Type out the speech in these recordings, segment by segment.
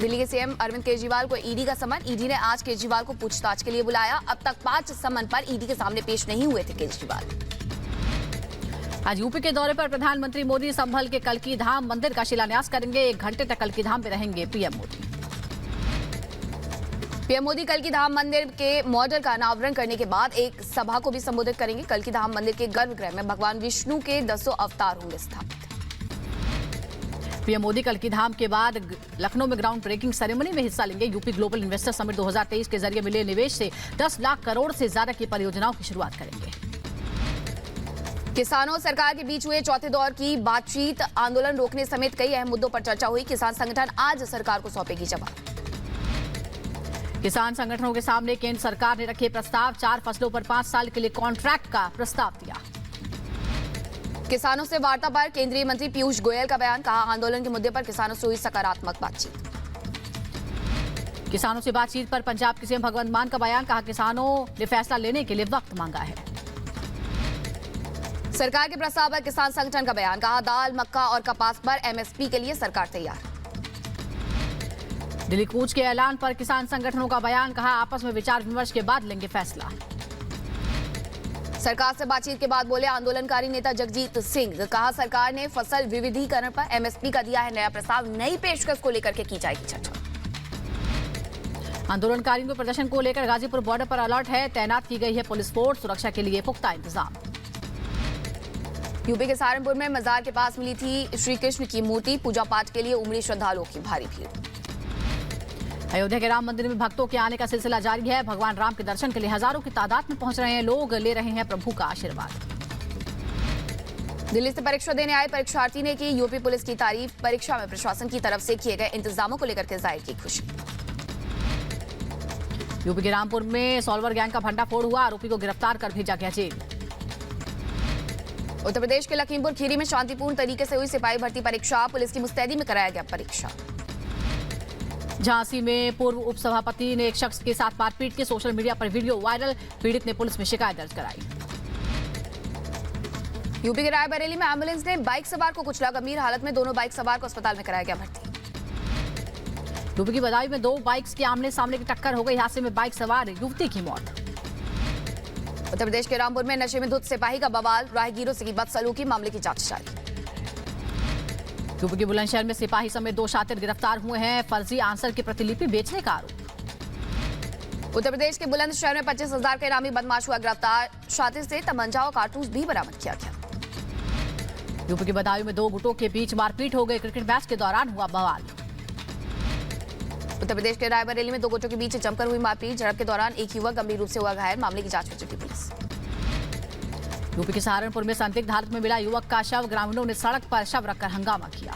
दिल्ली के सीएम अरविंद केजरीवाल को ईडी का समन। ईडी ने आज केजरीवाल को पूछताछ के लिए बुलाया। अब तक 5 समन पर ईडी के सामने पेश नहीं हुए थे केजरीवाल। आज यूपी के दौरे पर प्रधानमंत्री मोदी संभल के कल्की धाम मंदिर का शिलान्यास करेंगे। 1 घंटे तक कल्की धाम में रहेंगे पीएम मोदी। पीएम मोदी कल्की धाम मंदिर के मॉडल का अनावरण करने के बाद एक सभा को भी संबोधित करेंगे। कल्की धाम मंदिर के गर्भगृह में भगवान विष्णु के 10 अवतार होंगे स्थापित। पीएम मोदी कल्की धाम के बाद लखनऊ में ग्राउंड ब्रेकिंग सेरेमनी में हिस्सा लेंगे। यूपी ग्लोबल इन्वेस्टर समिट 2023 के जरिए मिले निवेश से 10 लाख करोड़ से ज्यादा की परियोजनाओं की शुरुआत करेंगे। किसानों सरकार के बीच हुए चौथे दौर की बातचीत, आंदोलन रोकने समेत कई अहम मुद्दों पर चर्चा हुई। किसान संगठन आज सरकार को सौंपेगी जवाब। किसान संगठनों के सामने केंद्र सरकार ने रखे प्रस्ताव। 4 फसलों पर 5 साल के लिए कॉन्ट्रैक्ट का प्रस्ताव दिया। किसानों से वार्ता पर केंद्रीय मंत्री पीयूष गोयल का बयान। कहा, आंदोलन के मुद्दे पर किसानों से हुई सकारात्मक बातचीत। किसानों से बातचीत पर पंजाब के सीएम भगवंत मान का बयान। कहा, किसानों ने फैसला लेने के लिए वक्त मांगा है। सरकार के प्रस्ताव पर किसान संगठन का बयान। कहा, दाल, मक्का और कपास पर एमएसपी के लिए सरकार तैयार। दिल्ली कूच के ऐलान पर किसान संगठनों का बयान। कहा, आपस में विचार विमर्श के बाद लेंगे फैसला। सरकार से बातचीत के बाद बोले आंदोलनकारी नेता जगजीत सिंह। कहा, सरकार ने फसल विविधीकरण पर एमएसपी का दिया है नया प्रस्ताव। नई पेशकश को लेकर के की जाएगी चर्चा। आंदोलनकारियों के प्रदर्शन को लेकर गाजीपुर बॉर्डर पर अलर्ट है। तैनात की गई है पुलिस फोर्स। सुरक्षा के लिए पुख्ता इंतजाम। यूपी के सहारनपुर में मजार के पास मिली थी श्री कृष्ण की मूर्ति। पूजा पाठ के लिए उमड़ी श्रद्धालुओं की भारी भीड़। अयोध्या के राम मंदिर में भक्तों के आने का सिलसिला जारी है। भगवान राम के दर्शन के लिए हजारों की तादाद में पहुंच रहे हैं लोग। ले रहे हैं प्रभु का आशीर्वाद। दिल्ली से परीक्षा देने आए परीक्षार्थी ने की यूपी पुलिस की तारीफ। परीक्षा में प्रशासन की तरफ से किए गए इंतजामों को लेकर के जाहिर की खुशी। यूपी के रामपुर में सॉल्वर गैंग का भंडाफोड़ हुआ। आरोपी को गिरफ्तार कर भेजा गया जेल। उत्तर प्रदेश के लखीमपुर खीरी में शांतिपूर्ण तरीके से हुई सिपाही भर्ती परीक्षा। पुलिस की मुस्तैदी में कराया गया परीक्षा। झांसी में पूर्व उपसभापति ने एक शख्स के साथ मारपीट की। सोशल मीडिया पर वीडियो वायरल। पीड़ित ने पुलिस में शिकायत दर्ज कराई। यूपी के रायबरेली में एम्बुलेंस ने बाइक सवार को कुचला। गंभीर हालत में दोनों बाइक सवार को अस्पताल में कराया गया भर्ती। यूपी की बदायूं में 2 बाइक्स के आमने सामने की टक्कर हो गई। हादसे में बाइक सवार युवती की मौत। उत्तर प्रदेश के रामपुर में नशे में धुत सिपाही का बवाल। राहगीरों से की बदसलूकी। मामले की जांच जारी। यूपी के बुलंदशहर में सिपाही समेत 2 शातिर गिरफ्तार हुए हैं। फर्जी आंसर की प्रतिलिपि बेचने का आरोप। उत्तर प्रदेश के बुलंदशहर में 25,000 का इनामी बदमाश हुआ गिरफ्तार। शातिर से तमंचा और कारतूस भी बरामद किया गया। यूपी के बदायूं में 2 गुटों के बीच मारपीट हो गई। क्रिकेट मैच के दौरान हुआ बवाल। उत्तर प्रदेश के रायबरेली में 2 गुटों के बीच जमकर हुई मारपीट। झड़प के दौरान एक युवक गंभीर रूप से हुआ घायल। मामले की जांच में जुटी पुलिस। यूपी के सहारनपुर में संदिग्ध हालत में मिला युवक का शव। ग्रामीणों ने सड़क पर शव रखकर हंगामा किया।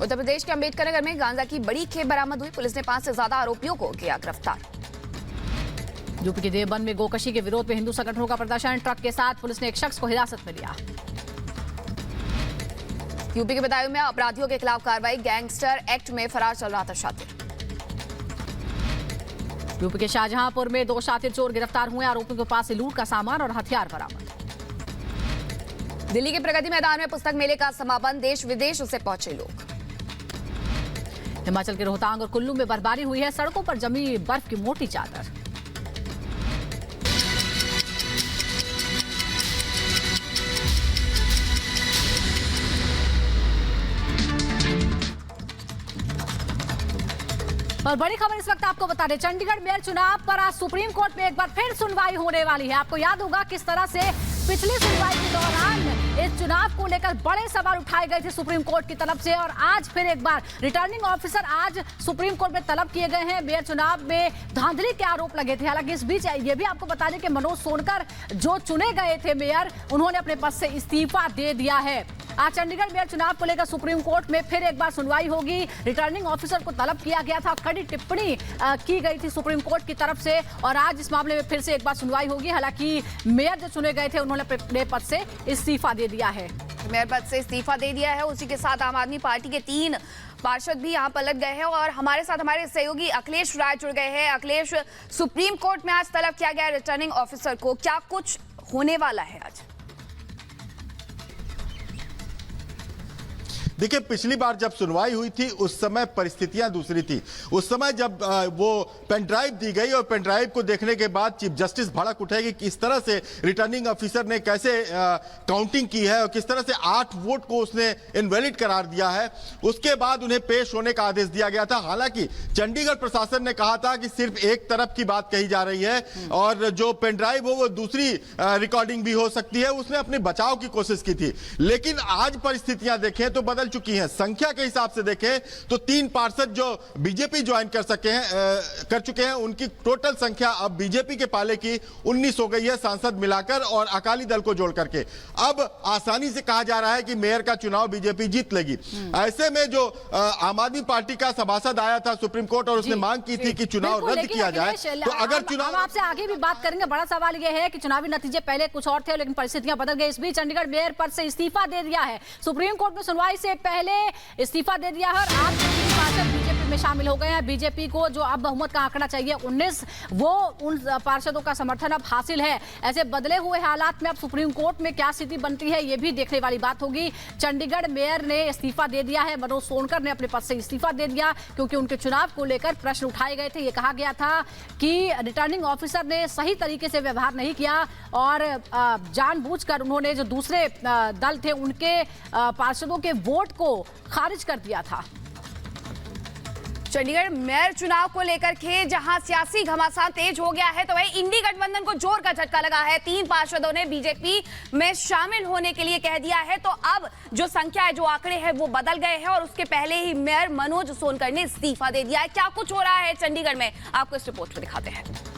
उत्तर प्रदेश के अंबेडकर नगर में गांजा की बड़ी खेप बरामद हुई। पुलिस ने 5 से ज्यादा आरोपियों को किया गिरफ्तार। यूपी के देवबंद में गोकशी के विरोध में हिंदू संगठनों का प्रदर्शन। ट्रक के साथ पुलिस ने एक शख्स को हिरासत में लिया। यूपी के बदायूं में अपराधियों के खिलाफ कार्रवाई। गैंगस्टर एक्ट में फरार चल रहा था शातिर। यूपी के शाहजहांपुर में 2 शातिर चोर गिरफ्तार हुए। आरोपियों के पास से लूट का सामान और हथियार बरामद। दिल्ली के प्रगति मैदान में पुस्तक मेले का समापन। देश विदेश से पहुंचे लोग। हिमाचल के रोहतांग और कुल्लू में बर्फबारी हुई है। सड़कों पर जमी बर्फ की मोटी चादर। और बड़ी खबर इस वक्त आपको बता दें, चंडीगढ़ मेयर चुनाव पर आज सुप्रीम कोर्ट में एक बार फिर सुनवाई होने वाली है। आपको याद होगा किस तरह से पिछली सुनवाई के दौरान इस चुनाव को लेकर बड़े सवाल उठाए गए थे सुप्रीम कोर्ट की तरफ से। और आज फिर एक बार रिटर्निंग ऑफिसर आज सुप्रीम कोर्ट में तलब किए गए हैं। मेयर चुनाव में धांधली के आरोप लगे थे। हालांकि इस बीच ये भी आपको बता दें कि मनोज सोनकर जो चुने गए थे मेयर, उन्होंने अपने पद से इस्तीफा दे दिया है। आज चंडीगढ़ मेयर चुनाव को लेकर सुप्रीम कोर्ट में फिर एक बार सुनवाई होगी। रिटर्निंग ऑफिसर को तलब किया गया था। कड़ी टिप्पणी की गई थी सुप्रीम कोर्ट की तरफ से और आज इस मामले में फिर से एक बार सुनवाई होगी। हालांकि मेयर जो चुने गए थे उन्होंने अपने पद से इस्तीफा दे दिया है। मेयर पद से इस्तीफा दे दिया है। उसी के साथ आम आदमी पार्टी के 3 पार्षद भी यहाँ पलट गए हैं और हमारे साथ हमारे सहयोगी अखिलेश राय जुड़ गए हैं। अखिलेश, सुप्रीम कोर्ट में आज तलब किया गया रिटर्निंग ऑफिसर को, क्या कुछ होने वाला है आज? देखिए, पिछली बार जब सुनवाई हुई थी उस समय परिस्थितियां दूसरी थी। उस समय जब वो पेन ड्राइव दी गई और पेन ड्राइव को देखने के बाद चीफ जस्टिस भड़क उठे कि किस तरह से रिटर्निंग ऑफिसर ने कैसे काउंटिंग की है और किस तरह से 8 वोट को उसने इनवैलिड करार दिया है। उसके बाद उन्हें पेश होने का आदेश दिया गया था। हालांकि चंडीगढ़ प्रशासन ने कहा था कि सिर्फ एक तरफ की बात कही जा रही है और जो पेन ड्राइव हो वो दूसरी रिकॉर्डिंग भी हो सकती है। उसने अपने बचाव की कोशिश की थी, लेकिन आज परिस्थितियां देखें तो बदल चुकी हैं। संख्या के हिसाब से देखें तो 3 पार्षद जो बीजेपी ज्वाइन कर चुके हैं उनकी टोटल संख्या अब बीजेपी के पाले की 19 हो गई है, सांसद मिलाकर और अकाली दल को जोड़ करके। अब आसानी से कहा जा रहा है कि मेयर का चुनाव बीजेपी जीत लेगी। ऐसे में जो आम आदमी पार्टी का सभासद आया था सुप्रीम कोर्ट और उसने मांग की थी कि चुनाव रद्द किया जाए, तो अगर चुनाव हम आपसे आगे भी बात करेंगे। बड़ा सवाल यह है कि चुनावी नतीजे पहले कुछ और थे लेकिन परिस्थितियां बदल गई। इस बीच चंडीगढ़ मेयर पद से इस्तीफा दे दिया है। सुप्रीम कोर्ट में सुनवाई से पहले इस्तीफा दे दिया है और आप पार्षद बीजेपी में शामिल हो गए हैं। बीजेपी को जो अब बहुमत का आंकड़ा चाहिए 19, वो उन पार्षदों का समर्थन अब हासिल है। ऐसे बदले हुए हालात में अब सुप्रीम कोर्ट में क्या स्थिति बनती है ये भी देखने वाली बात होगी। चंडीगढ़ मेयर ने इस्तीफा दे दिया है। मनोज सोनकर ने अपने पद से इस्तीफा दे दिया क्योंकि उनके चुनाव को लेकर प्रश्न उठाए गए थे। ये कहा गया था कि रिटर्निंग ऑफिसर ने सही तरीके से व्यवहार नहीं किया और जानबूझकर उन्होंने जो दूसरे दल थे उनके पार्षदों के वोट को खारिज कर दिया था। चंडीगढ़ मेयर चुनाव को लेकर के जहां सियासी घमासान तेज हो गया है तो वही इंडी गठबंधन को जोर का झटका लगा है। 3 पार्षदों ने बीजेपी में शामिल होने के लिए कह दिया है, तो अब जो संख्या है, जो आंकड़े हैं वो बदल गए हैं और उसके पहले ही मेयर मनोज सोनकर ने इस्तीफा दे दिया है। क्या कुछ हो रहा है चंडीगढ़ में, आपको इस रिपोर्ट में दिखाते हैं।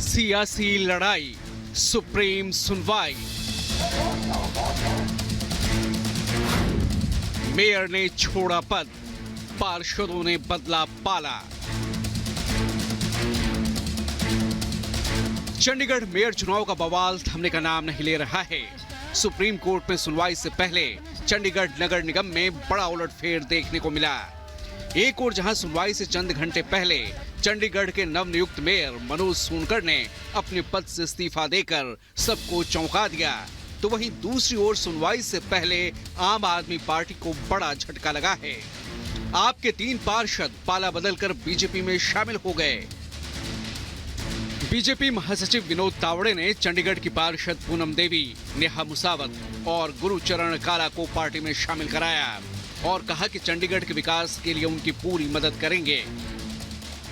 सियासी लड़ाई, सुप्रीम सुनवाई। मेयर ने छोड़ा पद, पार्षदों ने बदला पाला। चंडीगढ़ मेयर चुनाव का बवाल थमने का नाम नहीं ले रहा है। सुप्रीम कोर्ट में सुनवाई से पहले चंडीगढ़ नगर निगम में बड़ा उलटफेर देखने को मिला। एक और जहां सुनवाई से चंद घंटे पहले चंडीगढ़ के नवनियुक्त मेयर मनोज सोनकर ने अपने पद से इस्तीफा देकर सबको चौंका दिया, तो वहीं दूसरी ओर सुनवाई से पहले आम आदमी पार्टी को बड़ा झटका लगा है। आपके 3 पार्षद पाला बदलकर बीजेपी में शामिल हो गए। बीजेपी महासचिव विनोद तावड़े ने चंडीगढ़ की पार्षद पूनम देवी, नेहा मुसावत और गुरुचरण काला को पार्टी में शामिल कराया और कहा कि चंडीगढ़ के विकास के लिए उनकी पूरी मदद करेंगे।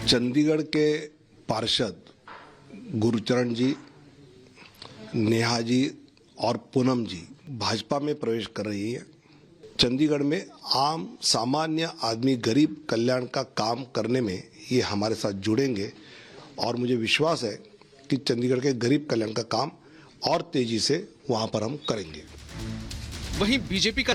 चंडीगढ़ के पार्षद गुरुचरण जी, नेहा जी और पूनम जी भाजपा में प्रवेश कर रही है। चंडीगढ़ में आम सामान्य आदमी गरीब कल्याण का काम करने में ये हमारे साथ जुड़ेंगे और मुझे विश्वास है कि चंडीगढ़ के गरीब कल्याण का काम और तेजी से वहां पर हम करेंगे। वहीं बीजेपी का